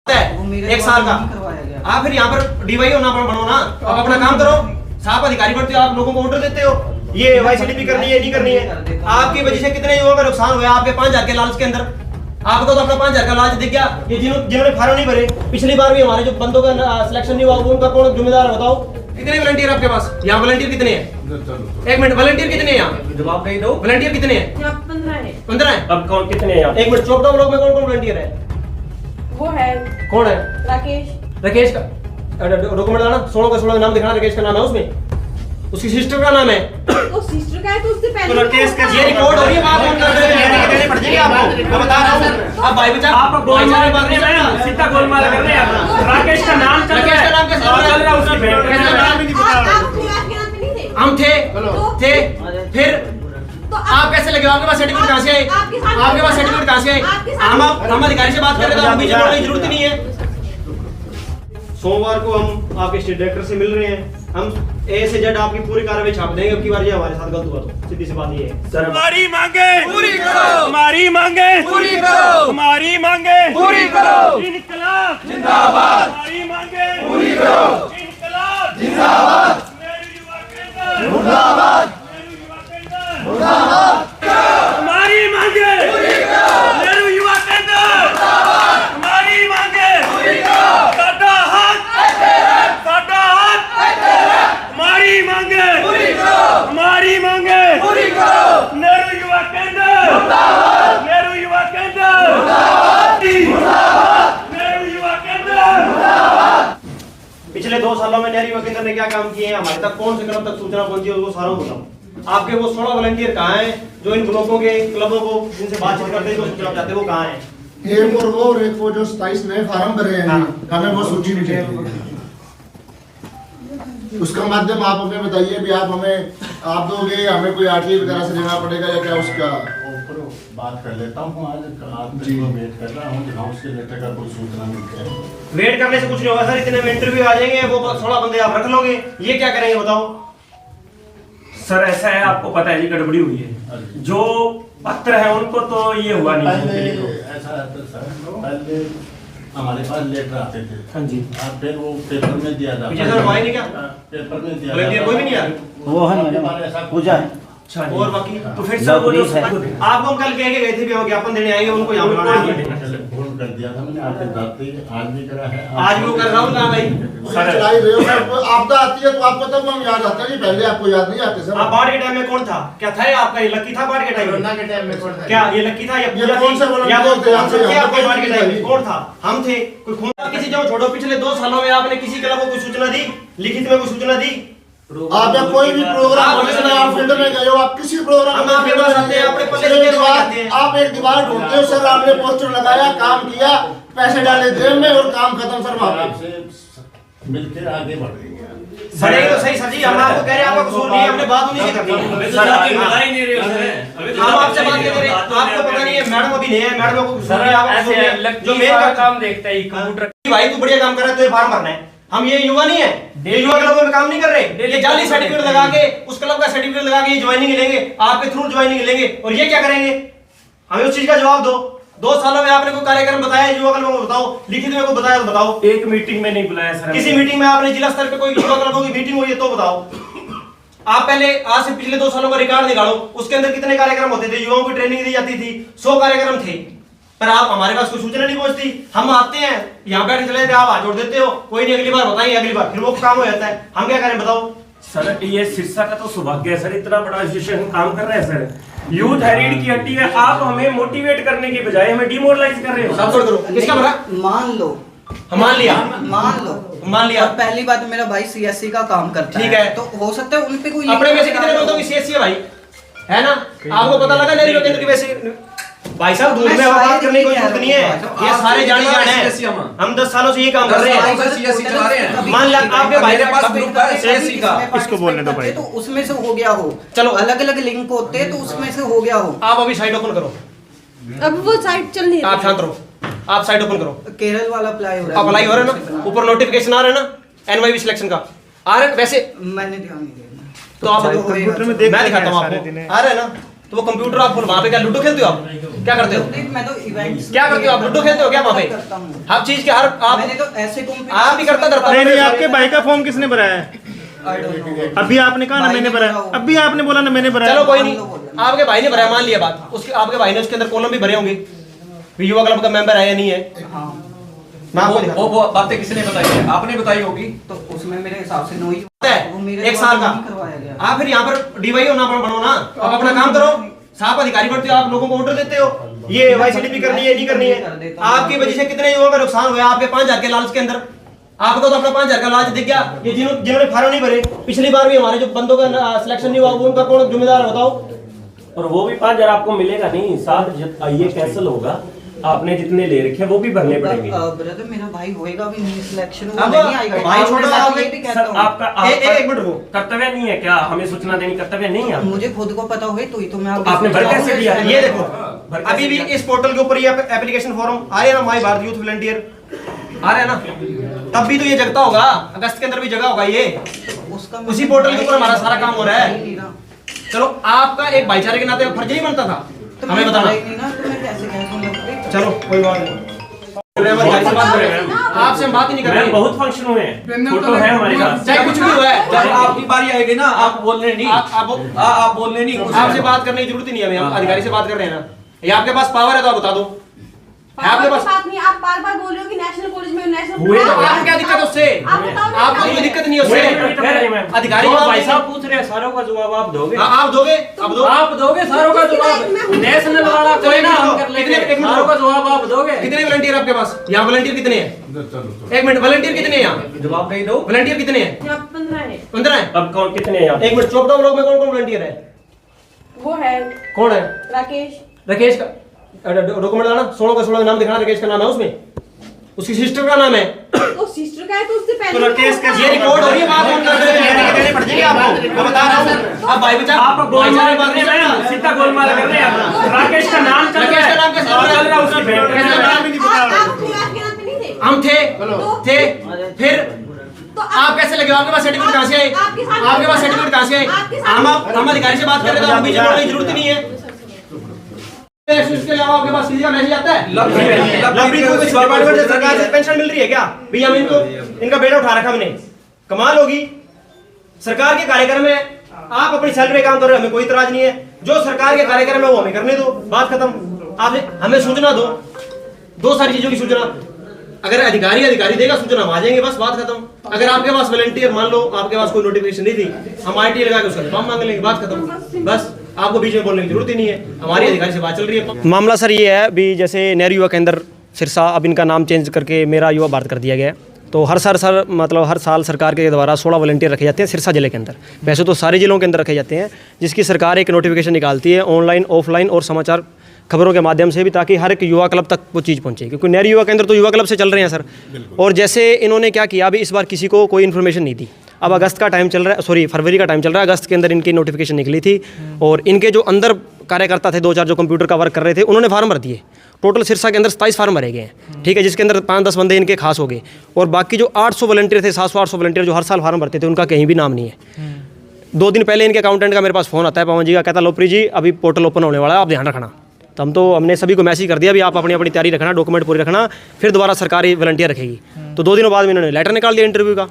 1 साल का। आप फिर यहाँ पर डीवाई होना बनो ना, आप अपना काम करो। साहब अधिकारी बनते हो, आप लोगों को ऑर्डर देते हो ये वाईसीडीपी करनी है, नहीं करनी है। आपकी वजह से कितने युवाओं का नुकसान हुआ आपके 5000 के लालच के अंदर। आपको तो अपना 5000 का लालच दिख गया। ये जिन्होंने फार्म नहीं भरे, पिछली बार भी हमारे जो बंदों का सिलेक्शन नहीं हुआ, उनका कौन जिम्मेदार है बताओ? कितने वॉलंटियर आपके पास? यहाँ वॉलंटियर कितने हैं? 1 मिनट, वॉलंटियर कितने हैं यहाँ? जवाब नहीं दो। वॉलंटियर कितने हैं? 15 है। अब कौन कितने हैं यहाँ? 1 मिनट, चौपड़ा ब्लॉक में कौन कौन वॉलंटियर है? वो है कौन है? राकेश का डॉक्यूमेंट लाना, 16 का 16 नाम दिखाना। राकेश का नाम है उसमें, उसकी सिस्टर का नाम है। तो सिस्टर का है तो उससे पहले तो राकेश का ये रिकॉर्ड हो रही है, बात हम कर रहे हैं, देनी पड़ जाएगी आपको। मैं बता रहा हूं, आप भाई बचा आप गोलमाल कर रहे हैं, सीधा गोलमाल कर रहे हैं। राकेश का नाम चल रहा है, राकेश का नाम कैसे चल रहा है उसकी बेटे का नाम भी नहीं पता। आप के नाम पे नहीं थे? हम थे फिर तो आप कैसे लगे? आपके पास सर्टिफिकेट कहां से आए? आपके पास सर्टिफिकेट कहां से आए? हम अधिकारी से बात कर रहे थे, हम भी जोड़ने की जरूरत नहीं है। सोमवार को हम आपके स्टेट डायरेक्टर से मिल रहे हैं। हम ए से जेड आपकी पूरी कार्रवाई छाप देंगे। अब की बार ये हमारे साथ गलत हुआ तो सीधी सी बात ये है। सर हमारी मांगे पूरी करो, हमारी मांगे पूरी करो, हमारी मांगे पूरी करो। इनकलाब जिंदाबाद, हमारी मांगे पूरी करो। इनकलाब जिंदाबाद, मेरी युवा केंद्र मुर्दाबाद, मेरी युवा केंद्र मुर्दाबाद। हमारी मांगे पूरी करो, मेरी युवा केंद्र मुर्दाबाद, हमारी मांगे पूरी करो। साडा हक साडा हक, हमारी मांगे पूरी करो, हमारी मांगे पूरी करो। नेहरू युवा केंद्र मुर्दाबाद, नेहरू युवा केंद्र मुर्दाबाद, मुर्दाबाद, नेहरू युवा केंद्र मुर्दाबाद। पिछले 2 सालों में नेहरू युवा केंद्र ने क्या काम किए हैं, हमारे तक कौन से क्लब तक सूचना पहुंची है, वो सारा बताओ। आपके वो 16 वॉलंटियर कहाँ हैं जो इन ब्लॉकों के क्लबों को जिनसे बातचीत करते हैं, जो सूचना चाहते हैं, वो कहाँ हैं? एक और वो एक वो जो 27 नए फार्म भरे हैं, हमें वो सूची नहीं चाहिए। उसका माध्यम आप हमें बताइए भी आप हमें आप दोगे, हमें कोई आरटीआई वगैरह से लेना पड़ेगा या क्या? उसका बात कर लेता हूँ। आज को वेट कर रहा हूँ, हाउस के लेटर का कोई सूचना मिलती है। वेट करने से कुछ नहीं होगा सर। इतने में इंटरव्यू आ जाएंगे, वो 16 बंदे आप रख लोगे, ये क्या करेंगे बताओ? सर ऐसा है, आपको पता है जी गड़बड़ी हुई है। जो पत्र है उनको तो ये हुआ नहीं। ऐसा है तो सर, पहले हमारे पास लेटर आते थे। हाँ जी। अब फिर वो पेपर में दिया जाता पीछे सर हुआ ही नहीं क्या? पेपर में दिया वॉलंटियर कोई भी नहीं आया? वो है मैडम पूजा है। अच्छा और बाकी तो फिर सर वो जो आपको हम कल कह के गए थे भी हम ज्ञापन देने आएंगे, उनको यहाँ बुलाना है। फोन कर दिया था मैंने, आपके जाते आज भी करा है। आज भी वो कर रहा हूँ ना भाई। चलाई रहे हो सर, आपदा आती है तो आपको तब हम याद आता नहीं, पहले आपको याद नहीं आते सर। आप बाढ़ के टाइम में कौन था? क्या था ये आपका? ये लक्की था बाढ़ के टाइम में? कोरोना के टाइम में कौन था? क्या ये लक्की था या पूजा कौन सा थी? volunteer या वो थे? कौन सा आपको थे आपके यहाँ बाढ़ के पे टाइम में? कोई कौन था? हम थे। कोई खून किसी जो छोड़ो, पिछले 2 सालों में आपने किसी क्लब को कोई सूचना दी? लिखित में कोई सूचना दी? आप या कोई भी प्रोग्राम होने से आप फील्ड में गए हो, आप किसी प्रोग्राम हम आपके पास आते हैं, अपने पल्ले सर, लेके एक दीवार- आते हैं। आप एक दीवार ढूंढते हो सर, आपने पोस्टर लगाया, काम किया, पैसे डाले जेब में और काम खत्म सर। वहाँ पे आपसे मिलकर आगे बढ़ रही है। बड़े तो सही सर जी, हम आपको कह रहे हैं आपका कसूर नहीं है, हमने बात उन्हीं से करनी है। सर आप बता ही नहीं रहे हो सर। हम आपसे बात कर रहे हैं, आपको पता नहीं है, मैडम अभी नहीं है, मैडम को सर ऐसे है, जो लक्की मेन का काम देखता है कंप्यूटर। भाई तू बढ़िया काम कर रहा है, तो ये फार्म भरना है। हम ये युवा नहीं है, ये युवा क्लबों में काम नहीं कर रहे। ये जाली सर्टिफिकेट लगा के, उस क्लब का सर्टिफिकेट लगा के ये ज्वाइनिंग लेंगे, आपके थ्रू ज्वाइनिंग लेंगे, और ये क्या करेंगे? हमें उस चीज का जवाब दो। 2 सालों में आपने कोई कार्यक्रम बताया युवा क्लबों को? बताओ, लिखित में को बताया तो बताओ। एक मीटिंग में नहीं बुलाया सर। किसी मीटिंग में आपने जिला स्तर पे कोई युवा क्लबों की मीटिंग हुई है तो बताओ। आप पहले आज से पिछले 2 सालों का रिकॉर्ड निकालो, उसके अंदर कितने कार्यक्रम होते थे, युवाओं की ट्रेनिंग दी जाती थी, 100 कार्यक्रम थे, पर आप हमारे पास कोई सूचना नहीं पहुंचती। हम आते हैं यहाँ बैठ चले जाते, आप हाथ जोड़ देते हो, कोई नहीं, अगली बार बताइए, अगली बार फिर वो काम हो जाता है। हम क्या करें बताओ? सर ये शिक्षा का तो सौभाग्य है सर, इतना बड़ा एसोसिएशन काम कर रहे हैं सर। यूथ है रीढ़ की हड्डी है, आप हमें मोटिवेट करने के बजाय हमें डिमोरलाइज कर रहे हो। सब छोड़ करो, किसका भरा? मान लो हम मान लिया, मान लिया। और पहली बात, मेरा भाई सीएससी का काम करता ठीक है, तो हो सकता है उन पे कोई अपने में से कितने बंदों की सीएससी है भाई, है ना? आपको पता लगा नेहरू केंद्र की वैसे भाई साहब दूर में बात करने की कोई जरूरत नहीं है, ये सारे जाने जान है। हम 10 सालों से ये काम कर रहे हैं। मान लिया आपके भाई के पास ग्रुप है सीएससी का, इसको बोलने दो भाई, तो उसमें से हो गया हो। चलो अलग अलग लिंक होते हैं तो उसमें से हो गया हो। आप अभी साइट ओपन करो, अब वो साइट चल नहीं आप शांत रहो, आप साइट ओपन करो। केरल वाला अप्लाई हो रहा है, अप्लाई हो रहा है ना, ऊपर नोटिफिकेशन आ रहा है ना, एनवाईबी सिलेक्शन का आ रहा है। वैसे मैंने ध्यान नहीं दिया तो आप कंप्यूटर में मैं दिखाता हूँ आपको, आ रहा है ना, तो वो कंप्यूटर आप वहाँ पे क्या लूडो खेलते हो आप? क्या करते हो? मैं तो इवेंट्स क्या करते हो आप? लूडो खेलते हो क्या वहाँ पे? करता हूँ। हर चीज के हर आप मैंने तो ऐसे आप ही करता करता नहीं नहीं, आपके भाई का फॉर्म किसने भराया है? अभी आपने कहा ना मैंने भराया, अभी आपने बोला ना मैंने भराया। चलो कोई नहीं, आपके भाई ने भराया, मान लिया बात, उसके आपके भाई ने उसके अंदर कॉलम भी भरे होंगे भी युवा क्लब का मेंबर है या नहीं है। मैं आपको दिखा- वो बातें किसने बताई है? आपने बताई होगी। तो उसमें मेरे हिसाब से नोई वो मेरे एक साल का नहीं करवाया गया। आप फिर यहाँ पर डीवाई होना बनो ना, आप अपना काम करो, साफ अधिकारी बनते हो, आप लोगों को ऑर्डर देते हो ये वाईसीडीपी करनी है नहीं करनी है। आपकी वजह से कितने युवाओं का नुकसान हुआ आपके 5,000 के लालच के अंदर। आपको तो अपना 5,000 का लालच दिख गया। ये जिन्होंने फार्म नहीं भरे, पिछली बार भी हमारे जो बंदों का सिलेक्शन नहीं हुआ, वो उनका कौन जिम्मेदार है बताओ? और वो भी 5,000 आपको मिलेगा नहीं, साथ ये कैंसिल होगा, आपने जितने ले रखे वो भी भरने पड़ेंगे। ब्रदर मेरा भाई होएगा भी नहीं सिलेक्शन, वो अब नहीं आएगा। भाई छोड़ो, मैं आप ये भी कहता सर हूँ। आपका एक मिनट रुको। कर्तव्य नहीं है क्या हमें सूचना देनी? कर्तव्य नहीं है? मुझे खुद को पता हुए तो ही तो मैं आपने भर कैसे दिया? ये देखो अभी भी इस पोर्टल के ऊपर ये एप्लीकेशन फॉर्म आ रहे हैं ना, माई भारत यूथ वॉलंटियर आ रहे हैं ना, तब भी तो ये जगता होगा, अगस्त के अंदर भी जगह होगा ये, उसका उसी पोर्टल के ऊपर हमारा सारा काम हो रहा है। चलो आपका एक भाईचारे के नाते फर्ज नहीं बनता था हमें बताना? तो मैं कैसे कह दूंगा? चलो कोई बात नहीं, आपसे हम बात ही नहीं कर रहे। मैम बहुत फंक्शन हुए हैं, फोटो है हमारे पास, चाहे कुछ भी हुआ है, जब आपकी बारी आएगी ना, आप बोलने नहीं, आप बोलने नहीं, आपसे बात करने की जरूरत ही नहीं है, हमें हम अधिकारी से बात कर रहे हैं ना। ये आपके पास पावर है तो आप बता दो, है आपके पास? बात नहीं, आप बार-बार बोल रहे हो कि नेशनल कॉलेज में नेशनल हुए तो आपको क्या दिक्कत है उससे? आप बताओ ना, आपको कोई दिक्कत नहीं है उससे? अधिकारी जो जवाब भाई देंगे। साहब पूछ रहे हैं सारों का जवाब आप दोगे? आप दोगे? अब दो। आप दोगे सारों का जवाब? नेशनल वाला कोई ना, हम कर लेंगे, एक मिनट सारों का जवाब आप दोगे? कितने वॉलंटियर आपके पास? यहाँ वॉलंटियर कितने हैं? एक मिनट, वॉलंटियर कितने हैं यहाँ? जवाब नहीं दो। वॉलंटियर कितने हैं? यहाँ 15 है। 15 हैं। अब कौन कितने हैं यहाँ? एक मिनट, चौपटा ब्लॉक में कौन कौन वॉलंटियर है? वो है कौन है? राकेश। राकेश का डॉक्यूमेंट लाना, 16 का 16 का नाम दिखाना, राकेश का नाम है उसमें, उसकी सिस्टर का नाम है। तो सिस्टर का है तो उससे पहले तो राकेश का ये रिकॉर्ड हो रही है, बात हम कर रहे हैं, देने पड़ जाएंगे आपको, मैं बता रहा हूँ। आप भाई बचा, आप गोलमाल कर रहे हैं, सीधा गोलमाल कर रहे हैं। राकेश का नाम चल राकेश का नाम कैसे चल रहा है उसकी बहन का नाम। नाम ही नहीं पता। आप अपनी बात के नाम पे नहीं थे। हम थे फिर तो आप कैसे लगे? आपके पास सर्टिफिकेट कहाँ से आए? आपके पास सर्टिफिकेट कहाँ से आए? हम अधिकारी से बात कर रहे हैं तो हम बीच में बोलने की जरूरत ही नहीं है। इसके अलावा आपके पास किसी का मैसेज आता है? लवप्रीत को किसी डिपार्टमेंट से सरकार से पेंशन मिल रही है क्या? भैया हम इनका बेटा उठा रखा हमने, कमाल होगी। सरकार के कार्यक्रम में आप अपनी सैलरी काम कर रहे हो, हमें कोई इतराज नहीं है। जो सरकार के कार्यक्रम है वो हमें करने दो, बात खत्म। आप हमें सूचना दो सारी चीजों की सूचना। अगर अधिकारी देगा सूचना, हम आ जाएंगे, बस बात खत्म। अगर आपके पास वॉलंटियर, मान लो आपके पास कोई नोटिफिकेशन नहीं थी, हम आईटी लगा के उसका फॉर्म मांग लेंगे, बात खत्म। बस आपको बीच में बोलने की जरूरत ही नहीं है, हमारी अधिकारी से बात चल रही है। मामला सर ये है भी, जैसे नेहरू युवा केंद्र सिरसा, अब इनका नाम चेंज करके मेरा युवा भारत कर दिया गया है। तो हर साल सरकार के द्वारा 16 वॉलंटियर रखे जाते हैं सिरसा जिले के अंदर। वैसे तो सारे जिलों के अंदर रखे जाते हैं, जिसकी सरकार एक नोटिफिकेशन निकालती है ऑनलाइन ऑफलाइन और समाचार खबरों के माध्यम से भी, ताकि हर एक युवा क्लब तक वो चीज़ पहुंचे। क्योंकि नेहरू युवा केंद्र तो युवा क्लब से चल रहे हैं सर। और जैसे इन्होंने क्या किया, अभी इस बार किसी को कोई इन्फॉर्मेशन नहीं दी। अब अगस्त का टाइम चल रहा है, सॉरी फरवरी का टाइम चल रहा है, अगस्त के अंदर इनकी नोटिफिकेशन निकली थी। और इनके जो अंदर कार्यकर्ता थे 2-4 जो कंप्यूटर का वर्क कर रहे थे, उन्होंने फार्म भर दिए। टोटल सिरसा के अंदर 27 फार्म भरे गए हैं, ठीक है, जिसके अंदर 5-10 बंदे इनके खास हो गए। और बाकी जो 800 वॉलंटियर थे, 700-800 वॉलंटियर जो हर साल फार्म भरते थे, उनका कहीं भी नाम नहीं है। 2 दिन पहले इनके अकाउंटेंट का मेरे पास फ़ोन आता है, पवन जी का, कहता लोप्री जी अभी पोर्टल ओपन होने वाला है, आप ध्यान रखना। तो हमने सभी को मैसेज कर दिया भी आप अपनी तैयारी रखना, डॉक्यूमेंट पूरी रखना, फिर दोबारा सरकारी वॉलंटियर रखेगी। तो 2 दिनों बाद में इन्होंने लेटर निकाल दिया इंटरव्यू का।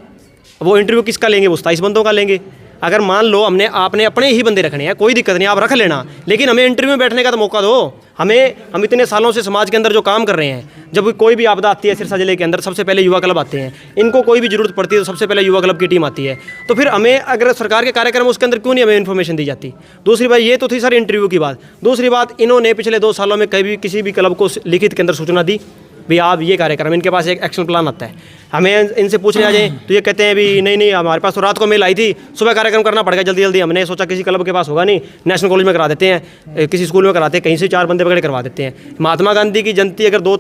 वो इंटरव्यू किसका लेंगे? वो 27 बंदों का लेंगे। अगर मान लो आपने अपने ही बंदे रखने हैं, कोई दिक्कत नहीं, आप रख लेना, लेकिन हमें इंटरव्यू में बैठने का तो मौका दो। हम इतने सालों से समाज के अंदर जो काम कर रहे हैं, जब कोई भी आपदा आती है सिरसा जिले के अंदर, सबसे पहले युवा क्लब आते हैं। इनको कोई भी जरूरत पड़ती है तो सबसे पहले युवा क्लब की टीम आती है। तो फिर हमें अगर सरकार के कार्यक्रम उसके अंदर क्यों नहीं हमें इन्फॉर्मेशन दी जाती? दूसरी बात ये तो थी सर इंटरव्यू की बात। दूसरी बात, इन्होंने पिछले 2 सालों में कभी किसी भी क्लब को लिखित के अंदर सूचना दी भी आप ये कार्यक्रम, इनके पास एक एक्शन प्लान आता है, हमें इनसे पूछने आ जाए तो ये कहते हैं भी नहीं हमारे पास तो रात को मेल आई थी, सुबह कार्यक्रम करना पड़ेगा जल्दी। हमने सोचा किसी क्लब के पास होगा नहीं, नेशनल कॉलेज में करा देते हैं, किसी स्कूल में कराते हैं, कहीं से 4 बंदे पकड़े करवा देते हैं। महात्मा गांधी की जयंती अगर 2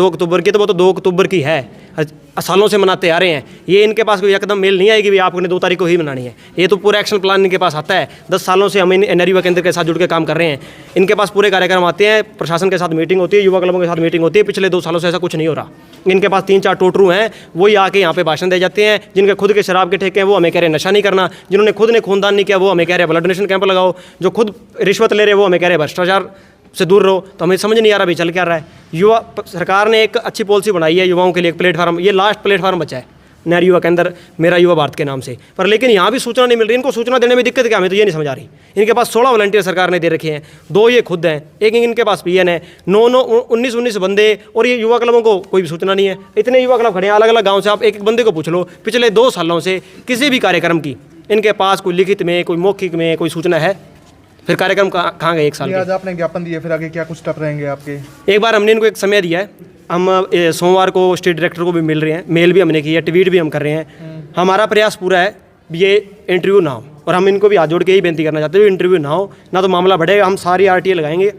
अक्टूबर की, तो वो तो 2 अक्टूबर की है, सालों से मनाते आ रहे हैं। ये इनके पास कोई एकदम मेल नहीं आएगी भी आपने 2 तारीख को ही मनानी है। ये तो पूरा एक्शन प्लान इनके पास आता है। 10 सालों से हम नेहरू युवा केंद्र के साथ जुड़ के काम कर रहे हैं। इनके पास पूरे कार्यक्रम आते हैं, प्रशासन के साथ मीटिंग होती है, युवा क्लबों के साथ मीटिंग होती है। पिछले 2 सालों से ऐसा कुछ नहीं हो रहा। इनके पास 3-4 टोटरू हैं वही आके यहाँ पे भाषण दे जाते हैं। जिनके खुद के शराब के ठेके हैं वो हमें कह रहे हैं नशा नहीं करना, जिन्होंने खुद ने खूनदान नहीं किया वो हमें कह रहे हैं ब्लड डोनेशन कैंप लगाओ, जो खुद रिश्वत ले रहे हैं वो हमें कह रहे हैं भ्रष्टाचार से दूर रहो। तो हमें समझ नहीं आ रहा भाई चल क्या रहा है। युवा सरकार ने एक अच्छी पॉलिसी बनाई है युवाओं के लिए, एक प्लेटफार्म, ये लास्ट प्लेटफार्म बचा है नेहरू युवा केंद्र, मेरा युवा भारत के नाम से, पर लेकिन यहाँ भी सूचना नहीं मिल रही। इनको सूचना देने में दिक्कत क्या, हमें तो ये नहीं समझ आ रही। इनके पास 16 वॉलंटियर सरकार ने दे रखे हैं, 2 ये खुद हैं, एक इनके पास पीएन है, 19 बंदे, और ये युवा क्लबों को कोई भी सूचना नहीं है। इतने युवा क्लब खड़े हैं अलग अलग गाँव से, आप एक एक बंदे को पूछ लो पिछले 2 सालों से किसी भी कार्यक्रम की इनके पास कोई लिखित में, कोई मौखिक में कोई सूचना है? फिर कार्यक्रम कहाँ गए 1 साल आज आपने ज्ञापन दिया, फिर आगे क्या कुछ स्टेप रहेंगे आपके? एक बार हमने इनको एक समय दिया है, हम सोमवार को स्टेट डायरेक्टर को भी मिल रहे हैं, मेल भी हमने की है, ट्वीट भी हम कर रहे हैं। हमारा प्रयास पूरा है ये इंटरव्यू ना हो, और हम इनको भी हाथ जोड़ के ही बेनती करना चाहते हैं इंटरव्यू ना हो, ना तो मामला बढ़ेगा। हम सारी RTA लगाएंगे,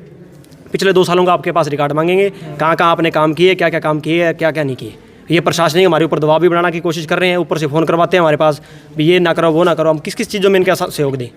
पिछले 2 सालों का आपके पास रिकॉर्ड मांगेंगे, कहाँ कहाँ आपने काम किए, क्या क्या काम किए, क्या क्या नहीं किए। ये प्रशासनिक हमारे ऊपर दबाव भी बनाने की कोशिश कर रहे हैं, ऊपर से फ़ोन करवाते हैं हमारे पास भी ये ना करो वो ना करो। हम किस किस चीज़ों में इनके साथ सहयोग दें?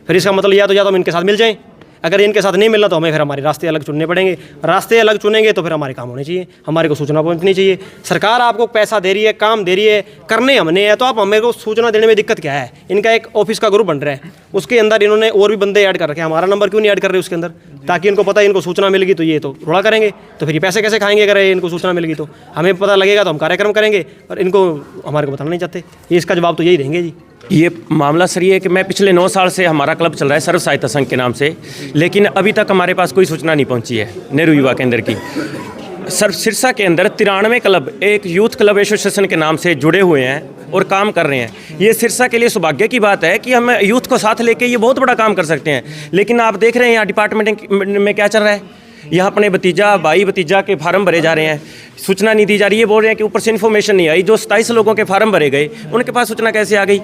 फिर इसका मतलब या तो हम इनके साथ मिल जाएँ, अगर इनके साथ नहीं मिलना तो हमें फिर हमारे रास्ते अलग चुनने पड़ेंगे। रास्ते अलग चुनेंगे तो फिर हमारे काम होने चाहिए, हमारे को सूचना पहुंचनी चाहिए। सरकार आपको पैसा दे रही है, काम दे रही है, करने हमने है, तो आप हमें को सूचना देने में दिक्कत क्या है? इनका एक ऑफिस का ग्रुप बन रहा है, उसके अंदर इन्होंने और भी बंदे ऐड कर रखे हैं, हमारा नंबर क्यों नहीं ऐड कर रहे उसके अंदर? ताकि इनको पता है इनको सूचना मिलेगी तो ये तो थोड़ा करेंगे, तो फिर ये पैसे कैसे खाएंगे अगर इनको सूचना मिलेगी तो? हमें पता लगेगा तो हम कार्यक्रम करेंगे, और इनको हमारे को बताना नहीं चाहते। ये इसका जवाब तो यही देंगे जी। ये मामला सर ये है कि मैं पिछले 9 साल से हमारा क्लब चल रहा है सर्व सहायता संघ के नाम से, लेकिन अभी तक हमारे पास कोई सूचना नहीं पहुंची है नेहरू युवा केंद्र की। सर सिरसा के अंदर 93 क्लब एक यूथ क्लब एसोसिएशन के नाम से जुड़े हुए हैं और काम कर रहे हैं। ये सिरसा के लिए सौभाग्य की बात है कि हम यूथ को साथ लेके ये बहुत बड़ा काम कर सकते हैं। लेकिन आप देख रहे हैं यहाँ डिपार्टमेंट में क्या चल रहा है, यहाँ अपने भाई भतीजा के फार्म भरे जा रहे हैं, सूचना नहीं दी जा रही है। बोल रहे हैं कि ऊपर से इन्फॉर्मेशन नहीं आई। जो 27 लोगों के फार्म भरे गए उनके पास सूचना कैसे आ गई?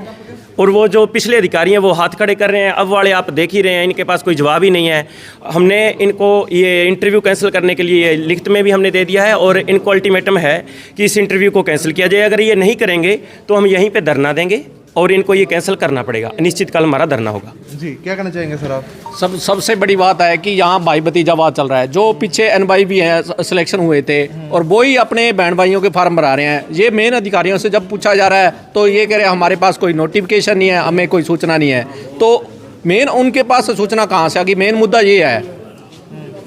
और वो जो पिछले अधिकारी हैं वो हाथ खड़े कर रहे हैं, अब वाले आप देख ही रहे हैं, इनके पास कोई जवाब ही नहीं है। हमने इनको ये इंटरव्यू कैंसिल करने के लिए लिखित में भी हमने दे दिया है, और इनको अल्टीमेटम है कि इस इंटरव्यू को कैंसिल किया जाए। अगर ये नहीं करेंगे तो हम यहीं पे धरना देंगे और इनको ये कैंसिल करना पड़ेगा। निश्चित काल हमारा धरना होगा। जी, क्या कहना चाहेंगे सर आप? सबसे बड़ी बात है कि यहाँ भाई भतीजावाद चल रहा है। जो पीछे NY भी हैं सिलेक्शन हुए थे और वो ही अपने बहन भाइयों के फार्म भरा रहे हैं। ये मेन अधिकारियों से जब पूछा जा रहा है तो ये कह रहे हैं हमारे पास कोई नोटिफिकेशन नहीं है, हमें कोई सूचना नहीं है। तो मेन उनके पास सूचना कहाँ से आ गई? मेन मुद्दा ये है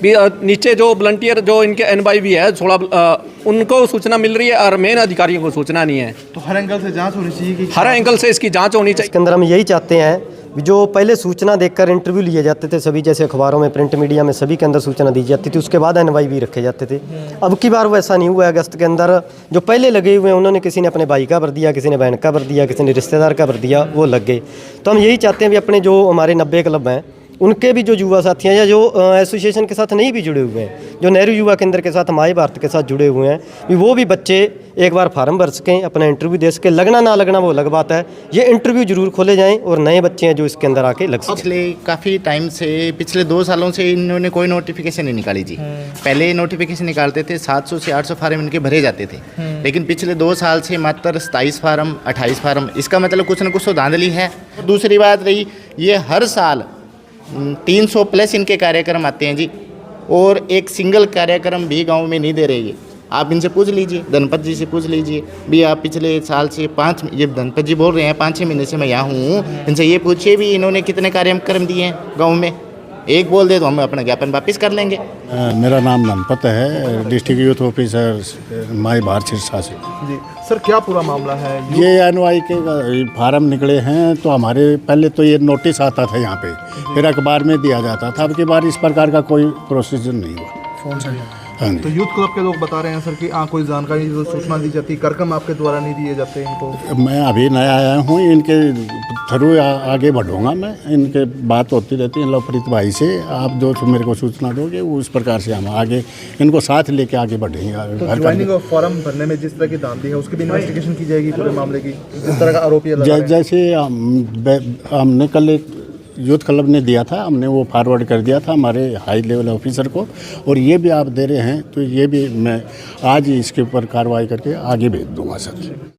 नीचे जो वॉलंटियर जो इनके NY भी है 16 उनको सूचना मिल रही है और मेन अधिकारियों को सूचना नहीं है। तो हर एंगल से जांच होनी चाहिए कि हर एंगल से इसकी जांच होनी चाहिए। इसके अंदर हम यही चाहते हैं जो पहले सूचना देकर इंटरव्यू लिए जाते थे सभी, जैसे अखबारों में, प्रिंट मीडिया में, सभी के अंदर सूचना दी जाती थी, उसके बाद NY भी रखे जाते थे। अब की बार वो ऐसा नहीं हुआ। अगस्त के अंदर जो पहले लगे हुए हैं उन्होंने, किसी ने अपने भाई का भर दिया, किसी ने बहन का भर दिया, किसी ने रिश्तेदार का भर दिया, वो लग गए। तो हम यही चाहते हैं भी अपने जो हमारे 90 क्लब हैं उनके भी जो युवा साथी हैं या जो एसोसिएशन के साथ नहीं भी जुड़े हुए हैं, जो नेहरू युवा केंद्र के साथ, हमारे भारत के साथ जुड़े हुए हैं, भी वो भी बच्चे एक बार फार्म भर सकें, अपना इंटरव्यू दे सकें। लगना ना लगना वो अलग बात है, ये इंटरव्यू जरूर खोले जाएं और नए बच्चे हैं जो इसके अंदर आके लग सकें। पिछले काफ़ी टाइम से, पिछले 2 सालों से इन्होंने कोई नोटिफिकेशन नहीं निकाली जी। पहले नोटिफिकेशन निकालते थे, 700 से 800 फार्म इनके भरे जाते थे, लेकिन पिछले 2 साल से मात्र 27 फार्म, 28 फार्म। इसका मतलब कुछ ना कुछ तो धांधली है। दूसरी बात रही, ये हर साल 300 प्लस इनके कार्यक्रम आते हैं जी, और एक सिंगल कार्यक्रम भी गांव में नहीं दे रहे ये। आप इनसे पूछ लीजिए, धनपत जी से पूछ लीजिए भी आप पिछले साल से ये धनपत जी बोल रहे हैं 5-6 महीने से मैं यहाँ हूँ, इनसे ये पूछिए भी इन्होंने कितने कार्यक्रम दिए हैं गाँव में। एक बोल दे तो हम अपना ज्ञापन वापस कर लेंगे। मेरा नाम धनपत है, डिस्ट्रिक्ट यूथ ऑफिसर माई भारत सिरसा से। जी सर, क्या पूरा मामला है? ये NY के फार्म निकले हैं, तो हमारे पहले तो ये नोटिस आता था यहाँ पे, फिर अखबार में दिया जाता था। अब की बार इस प्रकार का कोई प्रोसीजर नहीं हुआ। हाँ तो यूथ क्लब के लोग बता रहे हैं सर कि कोई जानकारी जो सूचना दी जाती, कार्यक्रम आपके द्वारा नहीं दिए जाते इनको। मैं अभी नया आया हूँ, इनके थ्रू आगे बढ़ूँगा मैं। इनके बात होती रहती है लवप्रीत भाई से, आप जो मेरे को सूचना दोगे वो उस प्रकार से हम आगे इनको साथ लेके आगे बढ़ेंगे। तो ज्वाइनिंग और फॉर्म भरने में जिस तरह की धांधली है उसकी भी इन्वेस्टिगेशन की जाएगी पूरे मामले की, जिस तरह का आरोपी है। जैसे हमने कल एक यूथ क्लब ने दिया था, हमने वो फॉरवर्ड कर दिया था हमारे हाई लेवल ऑफिसर को, और ये भी आप दे रहे हैं तो ये भी मैं आज ही इसके ऊपर कार्रवाई करके आगे भेज दूंगा सर।